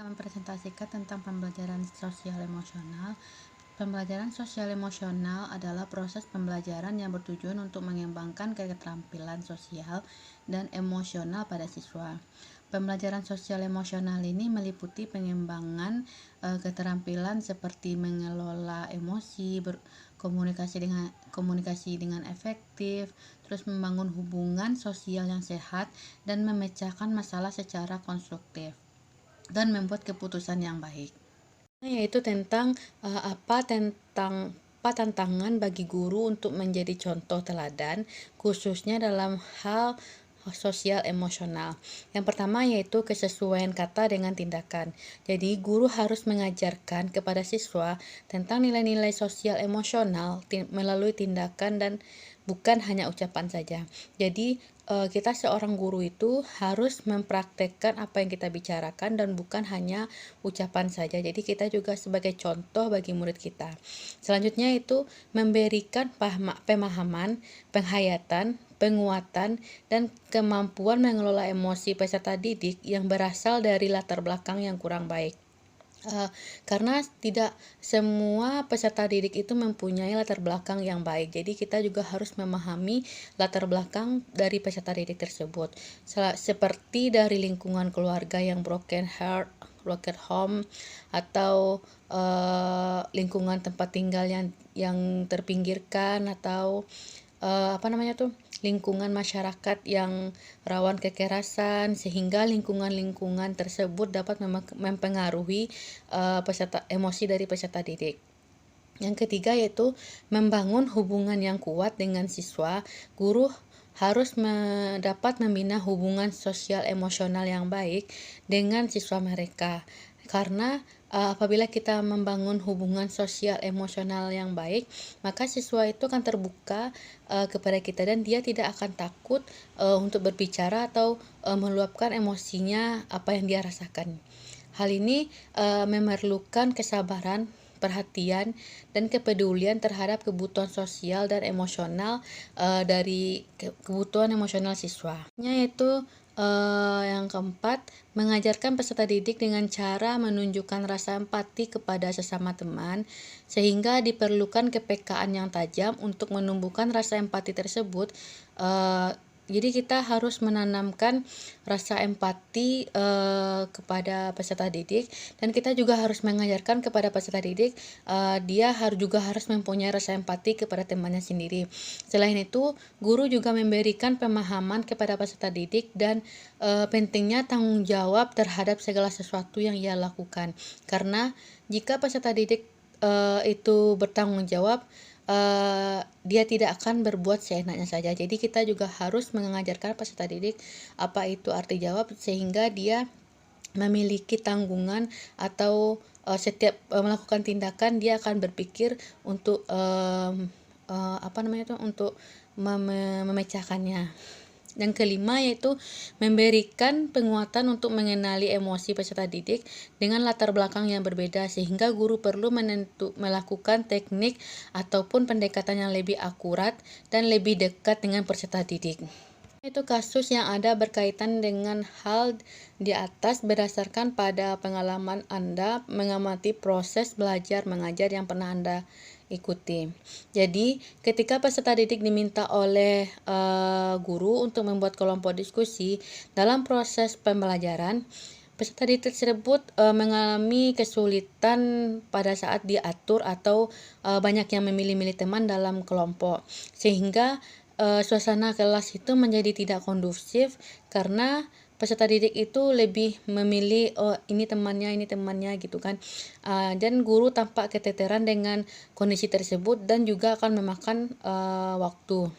Mempresentasikan tentang pembelajaran sosial emosional. Pembelajaran sosial emosional adalah proses pembelajaran yang bertujuan untuk mengembangkan keterampilan sosial dan emosional pada siswa. Pembelajaran sosial emosional ini meliputi pengembangan keterampilan seperti mengelola emosi, berkomunikasi dengan efektif, terus membangun hubungan sosial yang sehat, dan memecahkan masalah secara konstruktif dan membuat keputusan yang baik. Yaitu tentang apa tantangan bagi guru untuk menjadi contoh teladan, khususnya dalam hal sosial emosional. Yang pertama yaitu kesesuaian kata dengan tindakan. Jadi guru harus mengajarkan kepada siswa tentang nilai-nilai sosial emosional melalui tindakan dan bukan hanya ucapan saja. Jadi kita seorang guru itu harus mempraktekkan apa yang kita bicarakan dan bukan hanya ucapan saja. Jadi kita juga sebagai contoh bagi murid kita. Selanjutnya itu memberikan pemahaman, penghayatan, penguatan, dan kemampuan mengelola emosi peserta didik yang berasal dari latar belakang yang kurang baik. Karena tidak semua peserta didik itu mempunyai latar belakang yang baik. Jadi kita juga harus memahami latar belakang dari peserta didik tersebut. Seperti dari lingkungan keluarga yang broken home, atau lingkungan tempat tinggal yang terpinggirkan, atau lingkungan masyarakat yang rawan kekerasan, sehingga lingkungan-lingkungan tersebut dapat mempengaruhi emosi dari peserta didik. Yang ketiga yaitu membangun hubungan yang kuat dengan siswa. Guru harus dapat membina hubungan sosial emosional yang baik dengan siswa mereka. Karena apabila kita membangun hubungan sosial emosional yang baik, maka siswa itu akan terbuka kepada kita dan dia tidak akan takut untuk berbicara atau meluapkan emosinya apa yang dia rasakan. Hal ini memerlukan kesabaran, perhatian, dan kepedulian terhadap kebutuhan sosial dan emosional dari kebutuhan emosional siswa. Yaitu yang keempat, mengajarkan peserta didik dengan cara menunjukkan rasa empati kepada sesama teman, sehingga diperlukan kepekaan yang tajam untuk menumbuhkan rasa empati tersebut. Jadi kita harus menanamkan rasa empati kepada peserta didik, dan kita juga harus mengajarkan kepada peserta didik dia juga harus mempunyai rasa empati kepada temannya sendiri. Selain itu, guru juga memberikan pemahaman kepada peserta didik dan pentingnya tanggung jawab terhadap segala sesuatu yang ia lakukan. Karena jika peserta didik itu bertanggung jawab, dia tidak akan berbuat seenaknya saja. Jadi kita juga harus mengajarkan peserta didik apa itu arti jawab, sehingga dia memiliki tanggungan atau setiap melakukan tindakan dia akan berpikir untuk untuk memecahkannya. Yang kelima yaitu memberikan penguatan untuk mengenali emosi peserta didik dengan latar belakang yang berbeda, sehingga guru perlu melakukan teknik ataupun pendekatan yang lebih akurat dan lebih dekat dengan peserta didik. Itu kasus yang ada berkaitan dengan hal di atas berdasarkan pada pengalaman Anda mengamati proses belajar mengajar yang pernah Anda ikuti. Jadi, ketika peserta didik diminta oleh guru untuk membuat kelompok diskusi dalam proses pembelajaran, peserta didik tersebut mengalami kesulitan pada saat diatur atau banyak yang memilih-milih teman dalam kelompok, sehingga suasana kelas itu menjadi tidak kondusif karena peserta didik itu lebih memilih ini temannya gitu kan. Dan guru tampak keteteran dengan kondisi tersebut dan juga akan memakan waktu.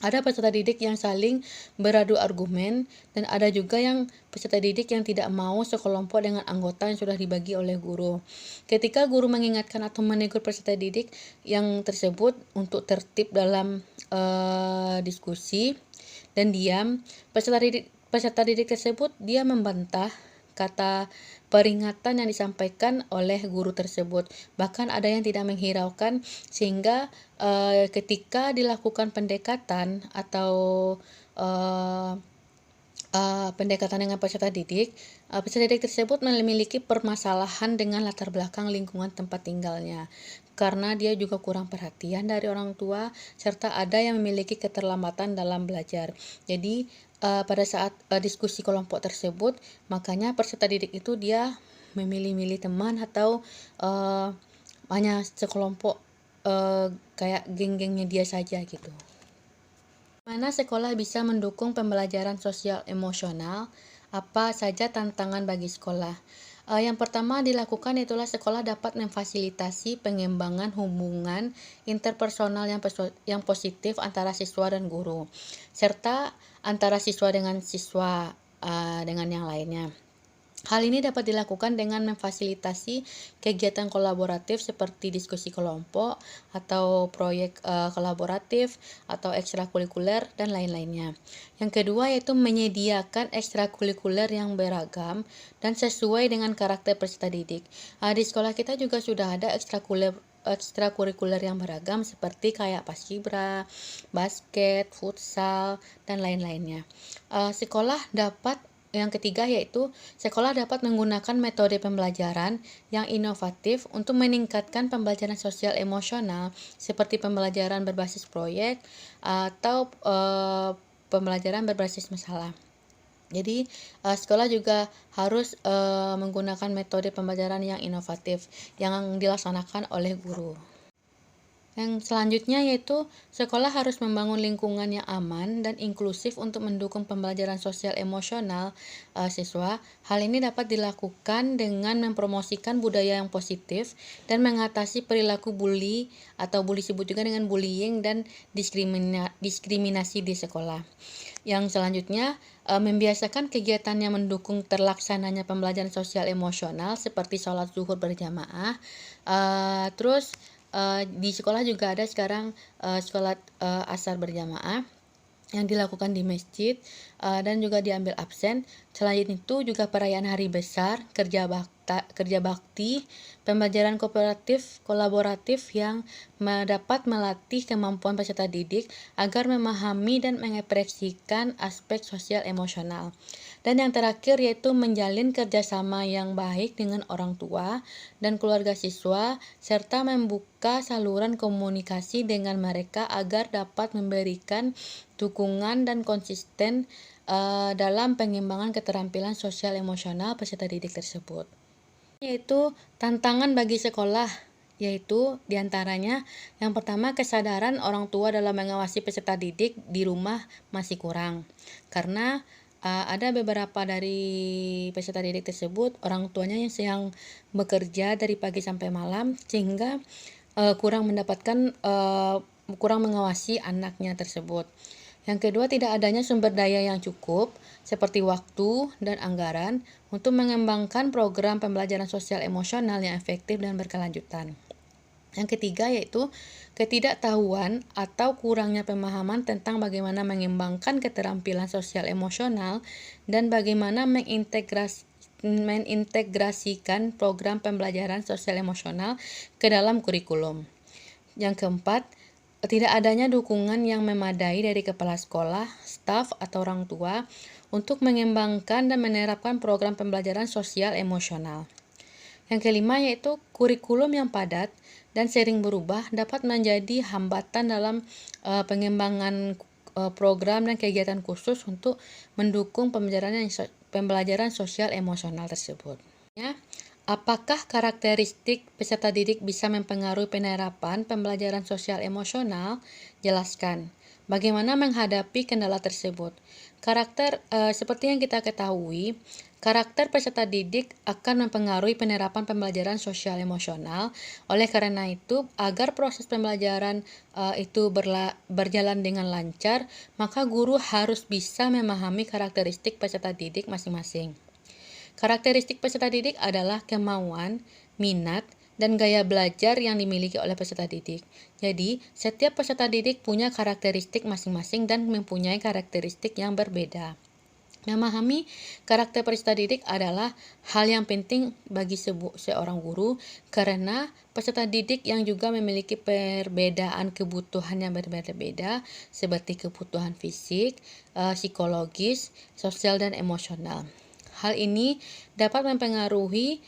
Ada peserta didik yang saling beradu argumen, dan ada juga yang peserta didik yang tidak mau sekelompok dengan anggota yang sudah dibagi oleh guru. Ketika guru mengingatkan atau menegur peserta didik yang tersebut untuk tertib dalam diskusi dan diam, peserta didik tersebut dia membantah kata peringatan yang disampaikan oleh guru tersebut. Bahkan ada yang tidak menghiraukan, sehingga ketika dilakukan pendekatan atau pendekatan dengan peserta didik tersebut memiliki permasalahan dengan latar belakang lingkungan tempat tinggalnya, karena dia juga kurang perhatian dari orang tua, serta ada yang memiliki keterlambatan dalam belajar. Jadi, pada saat diskusi kelompok tersebut, makanya peserta didik itu dia memilih-milih teman atau uh, hanya sekelompok, kayak geng-gengnya dia saja gitu. Mana sekolah bisa mendukung pembelajaran sosial emosional? Apa saja tantangan bagi sekolah? Yang pertama dilakukan itulah sekolah dapat memfasilitasi pengembangan hubungan interpersonal yang positif antara siswa dan guru, serta antara siswa dengan siswa dengan yang lainnya. Hal ini dapat dilakukan dengan memfasilitasi kegiatan kolaboratif seperti diskusi kelompok atau proyek kolaboratif atau ekstrakurikuler dan lain-lainnya. Yang kedua yaitu menyediakan ekstrakurikuler yang beragam dan sesuai dengan karakter peserta didik. Di sekolah kita juga sudah ada ekstrakurikuler yang beragam seperti kayak paskibra, basket, futsal, dan lain-lainnya. Yang ketiga yaitu sekolah dapat menggunakan metode pembelajaran yang inovatif untuk meningkatkan pembelajaran sosial emosional seperti pembelajaran berbasis proyek atau pembelajaran berbasis masalah. Jadi sekolah juga harus menggunakan metode pembelajaran yang inovatif yang dilaksanakan oleh guru. Yang selanjutnya yaitu sekolah harus membangun lingkungan yang aman dan inklusif untuk mendukung pembelajaran sosial emosional siswa. Hal ini dapat dilakukan dengan mempromosikan budaya yang positif dan mengatasi perilaku bully atau bully disebut juga dengan bullying dan diskriminasi di sekolah. Yang selanjutnya, membiasakan kegiatan yang mendukung terlaksananya pembelajaran sosial emosional seperti sholat zuhur berjamaah. Terus di sekolah juga ada sekarang sholat asar berjamaah yang dilakukan di masjid dan juga diambil absen. Selain itu juga perayaan hari besar, kerja bakti, pembelajaran kolaboratif yang dapat melatih kemampuan peserta didik agar memahami dan mengekspresikan aspek sosial emosional. Dan yang terakhir yaitu menjalin kerjasama yang baik dengan orang tua dan keluarga siswa, serta membuka saluran komunikasi dengan mereka agar dapat memberikan dukungan dan konsisten dalam pengembangan keterampilan sosial emosional peserta didik tersebut. Yaitu tantangan bagi sekolah, yaitu diantaranya yang pertama kesadaran orang tua dalam mengawasi peserta didik di rumah masih kurang, karena ada beberapa dari peserta didik tersebut orang tuanya yang sedang bekerja dari pagi sampai malam sehingga kurang mengawasi anaknya tersebut. Yang kedua, tidak adanya sumber daya yang cukup seperti waktu dan anggaran untuk mengembangkan program pembelajaran sosial emosional yang efektif dan berkelanjutan. Yang ketiga yaitu ketidaktahuan atau kurangnya pemahaman tentang bagaimana mengembangkan keterampilan sosial emosional dan bagaimana mengintegrasikan program pembelajaran sosial emosional ke dalam kurikulum. Yang keempat, tidak adanya dukungan yang memadai dari kepala sekolah, staf, atau orang tua untuk mengembangkan dan menerapkan program pembelajaran sosial emosional. Yang kelima yaitu kurikulum yang padat dan sering berubah dapat menjadi hambatan dalam pengembangan program dan kegiatan khusus untuk mendukung pembelajaran sosial emosional tersebut. Ya, apakah karakteristik peserta didik bisa mempengaruhi penerapan pembelajaran sosial emosional? Jelaskan. Bagaimana menghadapi kendala tersebut? Seperti yang kita ketahui, karakter peserta didik akan mempengaruhi penerapan pembelajaran sosial emosional. Oleh karena itu, agar proses pembelajaran itu berjalan dengan lancar, maka guru harus bisa memahami karakteristik peserta didik masing-masing. Karakteristik peserta didik adalah kemauan, minat, dan gaya belajar yang dimiliki oleh peserta didik. Jadi, setiap peserta didik punya karakteristik masing-masing dan mempunyai karakteristik yang berbeda. Memahami karakter peserta didik adalah hal yang penting bagi seorang guru karena peserta didik yang juga memiliki perbedaan kebutuhan yang berbeda-beda seperti kebutuhan fisik, psikologis, sosial, dan emosional. Hal ini dapat mempengaruhi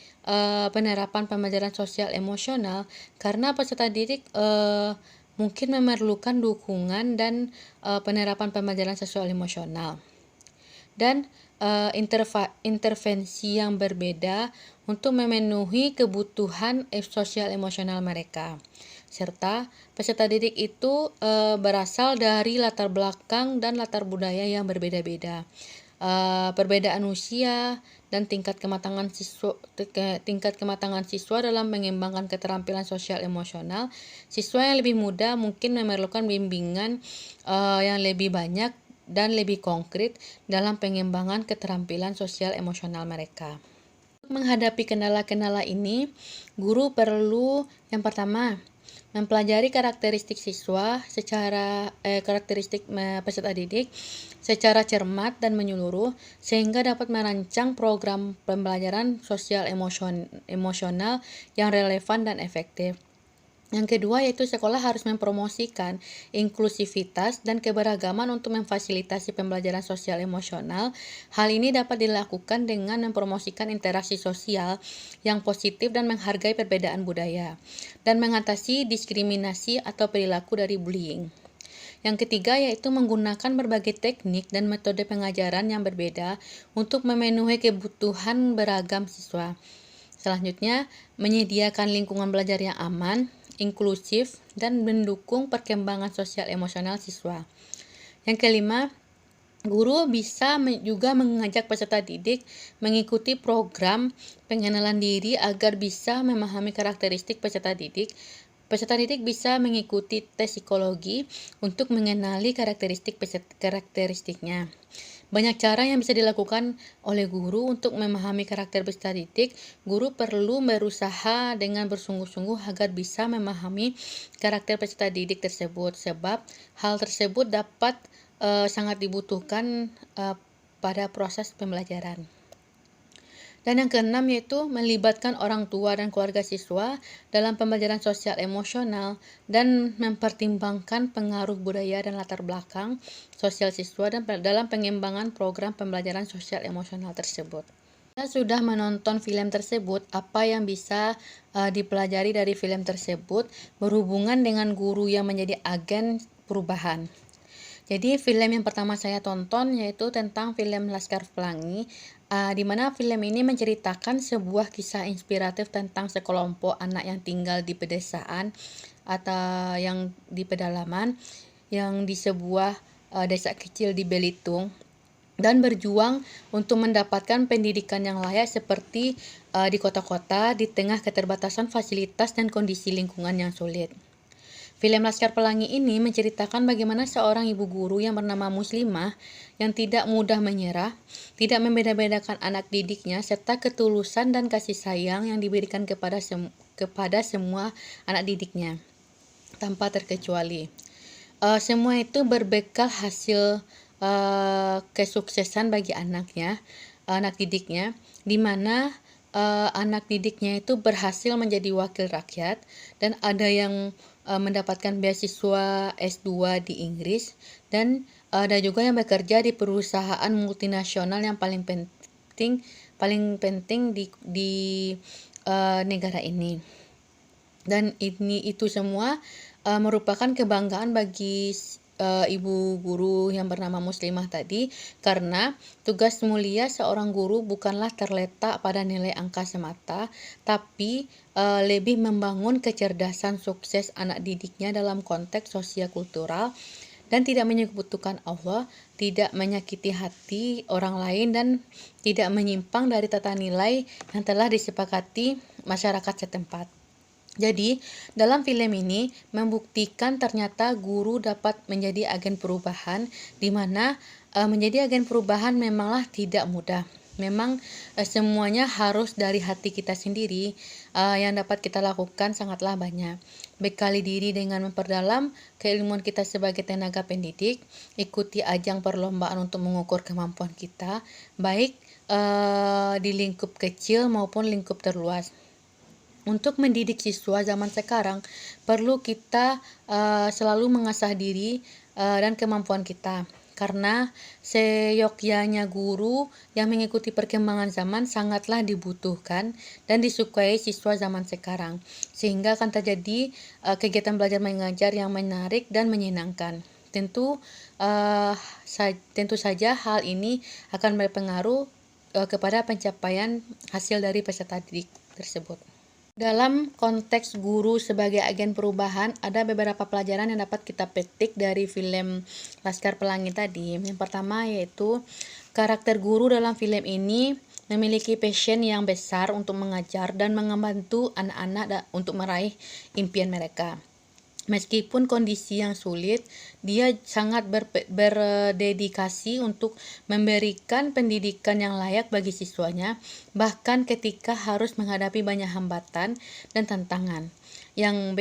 penerapan pembelajaran sosial emosional karena peserta didik mungkin memerlukan dukungan dan penerapan pembelajaran sosial emosional dan intervensi yang berbeda untuk memenuhi kebutuhan sosial emosional mereka. Serta peserta didik itu berasal dari latar belakang dan latar budaya yang berbeda-beda. Perbedaan usia dan tingkat kematangan siswa dalam mengembangkan keterampilan sosial emosional. Siswa yang lebih muda mungkin memerlukan bimbingan yang lebih banyak dan lebih konkret dalam pengembangan keterampilan sosial emosional mereka. Untuk menghadapi kendala-kendala ini, guru perlu yang pertama mempelajari karakteristik peserta didik secara cermat dan menyeluruh sehingga dapat merancang program pembelajaran sosial emosional yang relevan dan efektif. Yang kedua yaitu sekolah harus mempromosikan inklusivitas dan keberagaman untuk memfasilitasi pembelajaran sosial emosional. Hal ini dapat dilakukan dengan mempromosikan interaksi sosial yang positif dan menghargai perbedaan budaya, dan mengatasi diskriminasi atau perilaku dari bullying. Yang ketiga yaitu menggunakan berbagai teknik dan metode pengajaran yang berbeda untuk memenuhi kebutuhan beragam siswa. Selanjutnya, menyediakan lingkungan belajar yang aman, inklusif, dan mendukung perkembangan sosial emosional siswa. Yang kelima, guru bisa juga mengajak peserta didik mengikuti program pengenalan diri agar bisa memahami karakteristik peserta didik. Peserta didik bisa mengikuti tes psikologi untuk mengenali karakteristiknya. Banyak cara yang bisa dilakukan oleh guru untuk memahami karakter peserta didik. Guru perlu berusaha dengan bersungguh-sungguh agar bisa memahami karakter peserta didik tersebut, sebab hal tersebut dapat sangat dibutuhkan pada proses pembelajaran. Dan yang keenam yaitu melibatkan orang tua dan keluarga siswa dalam pembelajaran sosial emosional dan mempertimbangkan pengaruh budaya dan latar belakang sosial siswa dan dalam pengembangan program pembelajaran sosial emosional tersebut. Kita sudah menonton film tersebut, apa yang bisa dipelajari dari film tersebut berhubungan dengan guru yang menjadi agen perubahan. Jadi film yang pertama saya tonton yaitu tentang film Laskar Pelangi, di mana film ini menceritakan sebuah kisah inspiratif tentang sekelompok anak yang tinggal di pedesaan atau yang di pedalaman yang di sebuah desa kecil di Belitung dan berjuang untuk mendapatkan pendidikan yang layak seperti di kota-kota di tengah keterbatasan fasilitas dan kondisi lingkungan yang sulit. Film Laskar Pelangi ini menceritakan bagaimana seorang ibu guru yang bernama Muslimah yang tidak mudah menyerah, tidak membeda-bedakan anak didiknya, serta ketulusan dan kasih sayang yang diberikan kepada semua anak didiknya, tanpa terkecuali. Semua itu berbekal hasil kesuksesan bagi anak didiknya, di mana anak didiknya itu berhasil menjadi wakil rakyat dan ada yang mendapatkan beasiswa S2 di Inggris dan ada juga yang bekerja di perusahaan multinasional yang paling penting di negara ini. Dan itu semua merupakan kebanggaan bagi ibu guru yang bernama Muslimah tadi, karena tugas mulia seorang guru bukanlah terletak pada nilai angka semata, tapi lebih membangun kecerdasan sukses anak didiknya dalam konteks sosio-kultural dan tidak menyekutukan Allah, tidak menyakiti hati orang lain, dan tidak menyimpang dari tata nilai yang telah disepakati masyarakat setempat. Jadi, dalam film ini membuktikan ternyata guru dapat menjadi agen perubahan, di mana menjadi agen perubahan memanglah tidak mudah. Memang semuanya harus dari hati kita sendiri, yang dapat kita lakukan sangatlah banyak. bekali diri dengan memperdalam keilmuan kita sebagai tenaga pendidik, ikuti ajang perlombaan untuk mengukur kemampuan kita, baik di lingkup kecil maupun lingkup terluas. Untuk mendidik siswa zaman sekarang, perlu kita selalu mengasah diri dan kemampuan kita. Karena seyogyanya guru yang mengikuti perkembangan zaman sangatlah dibutuhkan dan disukai siswa zaman sekarang, sehingga akan terjadi kegiatan belajar mengajar yang menarik dan menyenangkan. Tentu saja hal ini akan berpengaruh kepada pencapaian hasil dari peserta didik tersebut. Dalam konteks guru sebagai agen perubahan, ada beberapa pelajaran yang dapat kita petik dari film Laskar Pelangi tadi. Yang pertama yaitu karakter guru dalam film ini memiliki passion yang besar untuk mengajar dan membantu anak-anak untuk meraih impian mereka. Meskipun kondisi yang sulit, dia sangat berdedikasi untuk memberikan pendidikan yang layak bagi siswanya, bahkan ketika harus menghadapi banyak hambatan dan tantangan. Yang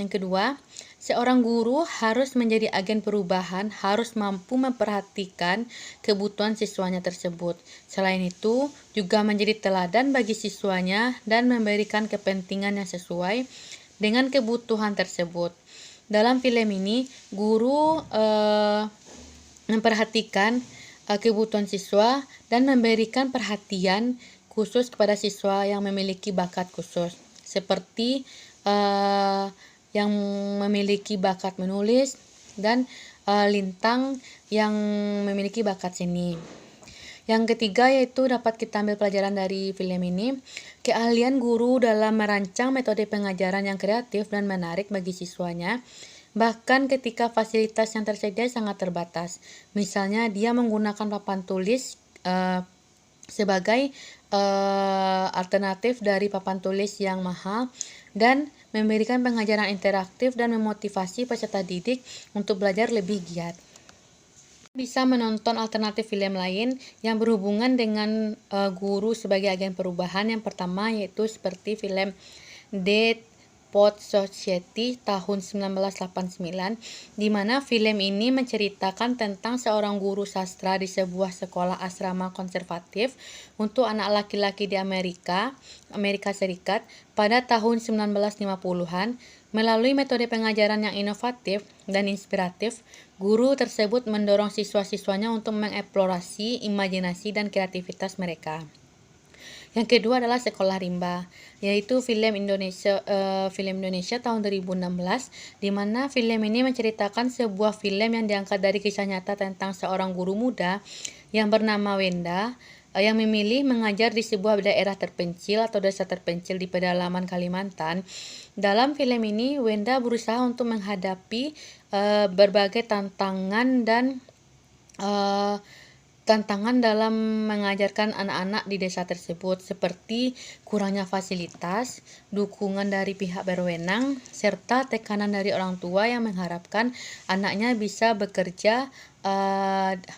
kedua, seorang guru harus menjadi agen perubahan, harus mampu memperhatikan kebutuhan siswanya tersebut. Selain itu, juga menjadi teladan bagi siswanya dan memberikan kepentingan yang sesuai dengan kebutuhan tersebut. Dalam film ini, guru memperhatikan kebutuhan siswa dan memberikan perhatian khusus kepada siswa yang memiliki bakat khusus, seperti yang memiliki bakat menulis dan Lintang yang memiliki bakat seni. Yang ketiga yaitu dapat kita ambil pelajaran dari film ini, keahlian guru dalam merancang metode pengajaran yang kreatif dan menarik bagi siswanya, bahkan ketika fasilitas yang tersedia sangat terbatas. Misalnya dia menggunakan papan tulis sebagai alternatif dari papan tulis yang mahal dan memberikan pengajaran interaktif dan memotivasi peserta didik untuk belajar lebih giat. Bisa menonton alternatif film lain yang berhubungan dengan guru sebagai agen perubahan. Yang pertama yaitu seperti film Dead Poets Society tahun 1989, di mana film ini menceritakan tentang seorang guru sastra di sebuah sekolah asrama konservatif untuk anak laki-laki di Amerika Serikat pada tahun 1950-an. Melalui metode pengajaran yang inovatif dan inspiratif, guru tersebut mendorong siswa-siswanya untuk mengeksplorasi imajinasi dan kreativitas mereka. Yang kedua adalah Sekolah Rimba, yaitu film Indonesia tahun 2016, di mana film ini menceritakan sebuah film yang diangkat dari kisah nyata tentang seorang guru muda yang bernama Wenda, yang memilih mengajar di sebuah daerah terpencil atau desa terpencil di pedalaman Kalimantan. Dalam film ini, Wenda berusaha untuk menghadapi berbagai tantangan dalam mengajarkan anak-anak di desa tersebut, seperti kurangnya fasilitas, dukungan dari pihak berwenang, serta tekanan dari orang tua yang mengharapkan anaknya bisa bekerja,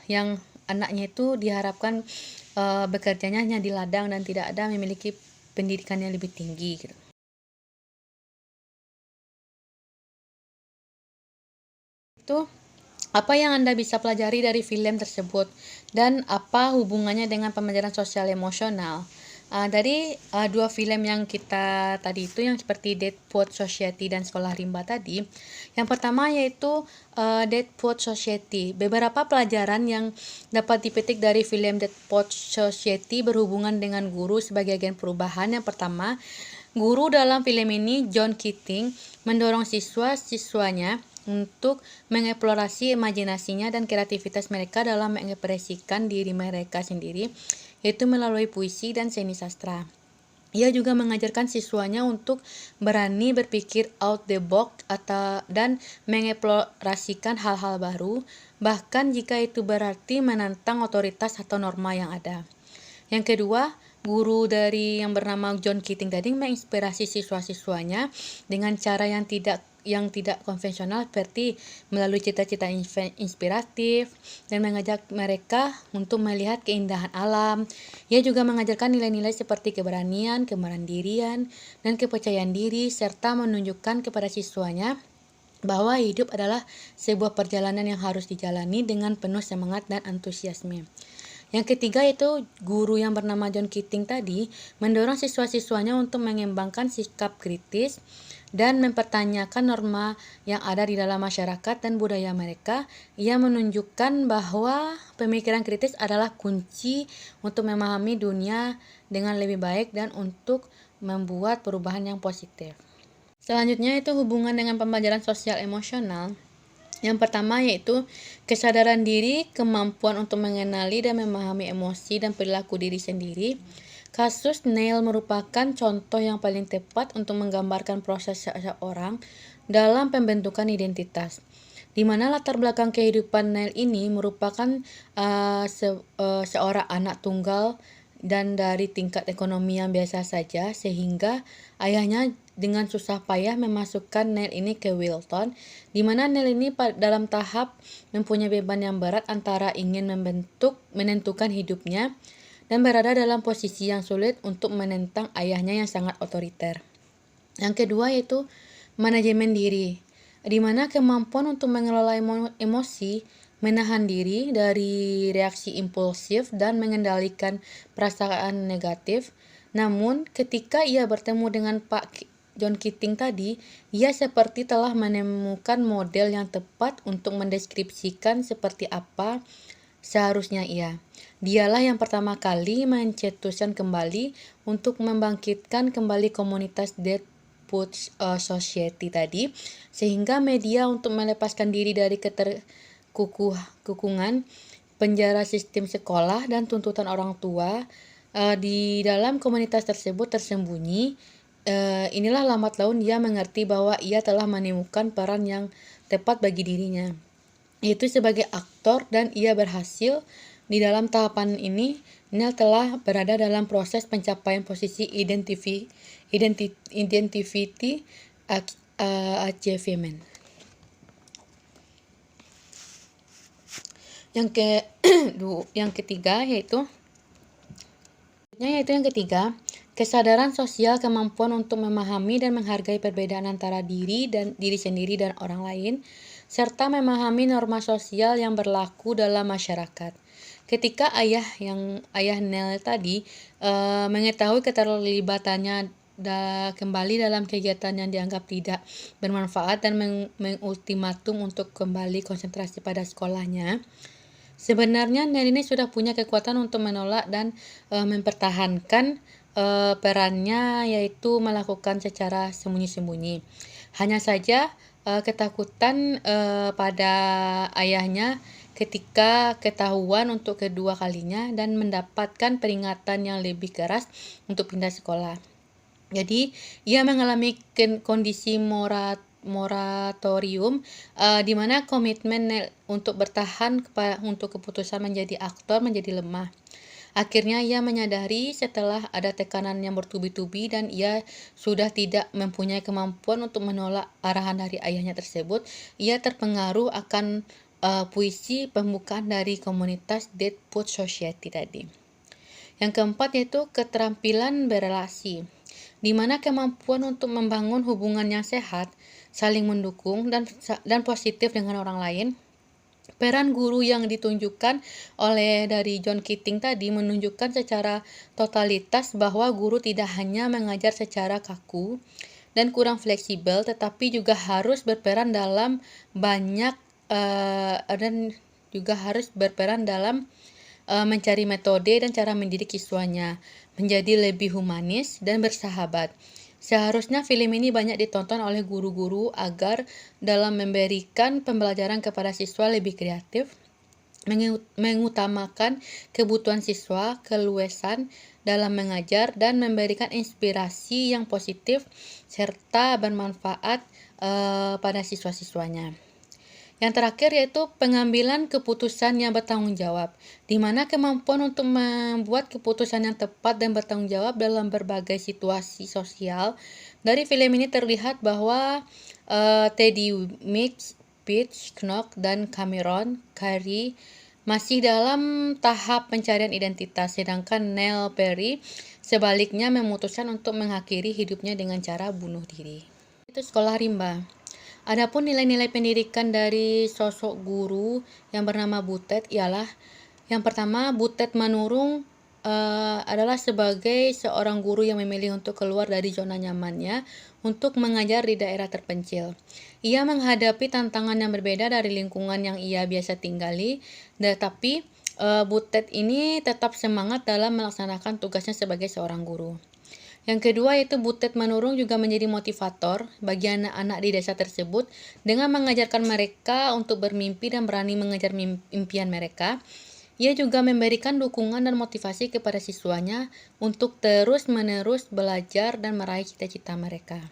yang anaknya itu diharapkan bekerjanya hanya di ladang dan tidak ada memiliki pendidikan yang lebih tinggi gitu. Itu apa yang Anda bisa pelajari dari film tersebut dan apa hubungannya dengan pembelajaran sosial emosional? Dari dua film yang kita tadi itu, yang seperti Dead Poets Society dan Sekolah Rimba tadi, yang pertama yaitu Dead Poets Society. Beberapa pelajaran yang dapat dipetik dari film Dead Poets Society berhubungan dengan guru sebagai agen perubahan. Yang pertama, guru dalam film ini, John Keating, mendorong siswa-siswanya untuk mengeksplorasi imajinasinya dan kreativitas mereka dalam mengekspresikan diri mereka sendiri, yaitu melalui puisi dan seni sastra. Ia juga mengajarkan siswanya untuk berani berpikir out the box dan mengeksplorasikan hal-hal baru, bahkan jika itu berarti menantang otoritas atau norma yang ada. Yang kedua, guru dari yang bernama John Keating tadi menginspirasi siswa-siswanya dengan cara yang tidak yang tidak konvensional seperti melalui cita-cita inspiratif dan mengajak mereka untuk melihat keindahan alam. Ia juga mengajarkan nilai-nilai seperti keberanian, kemandirian, dan kepercayaan diri serta menunjukkan kepada siswanya bahwa hidup adalah sebuah perjalanan yang harus dijalani dengan penuh semangat dan antusiasme. Yang ketiga itu guru yang bernama John Keating tadi mendorong siswa-siswanya untuk mengembangkan sikap kritis dan mempertanyakan norma yang ada di dalam masyarakat dan budaya mereka. Ia menunjukkan bahwa pemikiran kritis adalah kunci untuk memahami dunia dengan lebih baik dan untuk membuat perubahan yang positif. Selanjutnya itu hubungan dengan pembelajaran sosial emosional. Yang pertama yaitu kesadaran diri, kemampuan untuk mengenali dan memahami emosi dan perilaku diri sendiri. Kasus Neil merupakan contoh yang paling tepat untuk menggambarkan proses seseorang dalam pembentukan identitas, di mana latar belakang kehidupan Neil ini merupakan seorang anak tunggal dan dari tingkat ekonomi yang biasa saja, sehingga ayahnya dengan susah payah memasukkan Neil ini ke Wilton, di mana Neil ini dalam tahap mempunyai beban yang berat antara ingin menentukan hidupnya dan berada dalam posisi yang sulit untuk menentang ayahnya yang sangat otoriter. Yang kedua yaitu manajemen diri, di mana kemampuan untuk mengelola emosi, menahan diri dari reaksi impulsif dan mengendalikan perasaan negatif. Namun ketika ia bertemu dengan Pak John Keating tadi, ia seperti telah menemukan model yang tepat untuk mendeskripsikan seperti apa seharusnya ia. Dialah yang pertama kali mencetuskan kembali untuk membangkitkan kembali komunitas Dead Poet Society tadi, sehingga media untuk melepaskan diri dari keterkukungan penjara sistem sekolah dan tuntutan orang tua di dalam komunitas tersebut tersembunyi. Inilah lambat laun ia mengerti bahwa ia telah menemukan peran yang tepat bagi dirinya, yaitu sebagai aktor, dan ia berhasil. Di dalam tahapan ini, Neil telah berada dalam proses pencapaian posisi identity achievement. Yang ketiga yaitu yang ketiga, kesadaran sosial, kemampuan untuk memahami dan menghargai perbedaan antara diri sendiri dan orang lain, serta memahami norma sosial yang berlaku dalam masyarakat. Ketika ayah Neil tadi mengetahui keterlibatannya kembali dalam kegiatan yang dianggap tidak bermanfaat dan mengultimatum untuk kembali konsentrasi pada sekolahnya, sebenarnya Neil ini sudah punya kekuatan untuk menolak dan mempertahankan perannya, yaitu melakukan secara sembunyi-sembunyi. Hanya saja ketakutan pada ayahnya ketika ketahuan untuk kedua kalinya dan mendapatkan peringatan yang lebih keras untuk pindah sekolah. Jadi ia mengalami kondisi moratorium di mana komitmen untuk bertahan untuk keputusan menjadi aktor menjadi lemah. Akhirnya ia menyadari setelah ada tekanan yang bertubi-tubi dan ia sudah tidak mempunyai kemampuan untuk menolak arahan dari ayahnya tersebut. Ia terpengaruh akan puisi pembukaan dari komunitas Dead Poet Society tadi. Yang keempat yaitu keterampilan berelasi, di mana kemampuan untuk membangun hubungan yang sehat, saling mendukung dan positif dengan orang lain. Peran guru yang ditunjukkan oleh dari John Keating tadi menunjukkan secara totalitas bahwa guru tidak hanya mengajar secara kaku dan kurang fleksibel, tetapi juga harus berperan dalam mencari metode dan cara mendidik siswanya menjadi lebih humanis dan bersahabat. Seharusnya film ini banyak ditonton oleh guru-guru agar dalam memberikan pembelajaran kepada siswa lebih kreatif, mengutamakan kebutuhan siswa, keluasan dalam mengajar, dan memberikan inspirasi yang positif serta bermanfaat pada siswa-siswanya. Yang terakhir yaitu pengambilan keputusan yang bertanggung jawab, di mana kemampuan untuk membuat keputusan yang tepat dan bertanggung jawab dalam berbagai situasi sosial. Dari film ini terlihat bahwa Teddy Mix, Peach, Knock, dan Cameron Carey masih dalam tahap pencarian identitas, sedangkan Neil Perry sebaliknya memutuskan untuk mengakhiri hidupnya dengan cara bunuh diri. Itu sekolah rimba. Adapun nilai-nilai pendidikan dari sosok guru yang bernama Butet ialah yang pertama, Butet Manurung adalah sebagai seorang guru yang memilih untuk keluar dari zona nyamannya untuk mengajar di daerah terpencil. Ia menghadapi tantangan yang berbeda dari lingkungan yang ia biasa tinggali, tetapi Butet ini tetap semangat dalam melaksanakan tugasnya sebagai seorang guru. Yang kedua yaitu Butet Manurung juga menjadi motivator bagi anak-anak di desa tersebut dengan mengajarkan mereka untuk bermimpi dan berani mengejar impian mereka. Ia juga memberikan dukungan dan motivasi kepada siswanya untuk terus-menerus belajar dan meraih cita-cita mereka.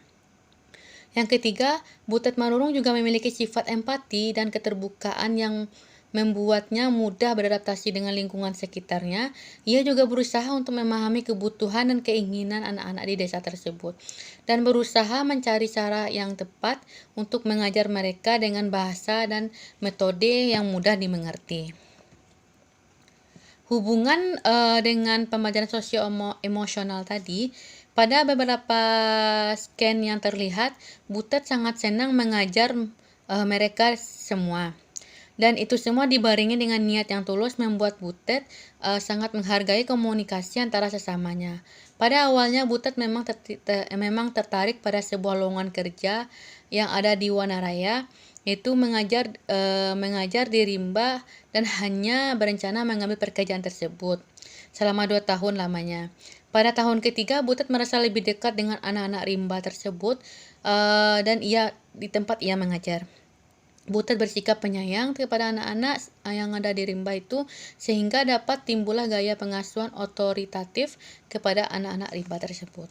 Yang ketiga, Butet Manurung juga memiliki sifat empati dan keterbukaan yang membuatnya mudah beradaptasi dengan lingkungan sekitarnya. Ia juga berusaha untuk memahami kebutuhan dan keinginan anak-anak di desa tersebut dan berusaha mencari cara yang tepat untuk mengajar mereka dengan bahasa dan metode yang mudah dimengerti. Hubungan dengan pembelajaran sosio-emosional tadi, pada beberapa scan yang terlihat, Butet sangat senang mengajar mereka semua. Dan itu semua dibarengi dengan niat yang tulus membuat Butet sangat menghargai komunikasi antara sesamanya. Pada awalnya Butet memang tertarik pada sebuah lowongan kerja yang ada di Wanaraya, yaitu mengajar di rimba dan hanya berencana mengambil pekerjaan tersebut selama 2 tahun lamanya. Pada tahun ketiga, Butet merasa lebih dekat dengan anak-anak rimba tersebut dan di tempat ia mengajar. Butet bersikap penyayang kepada anak-anak yang ada di rimba itu sehingga dapat timbullah gaya pengasuhan otoritatif kepada anak-anak rimba tersebut.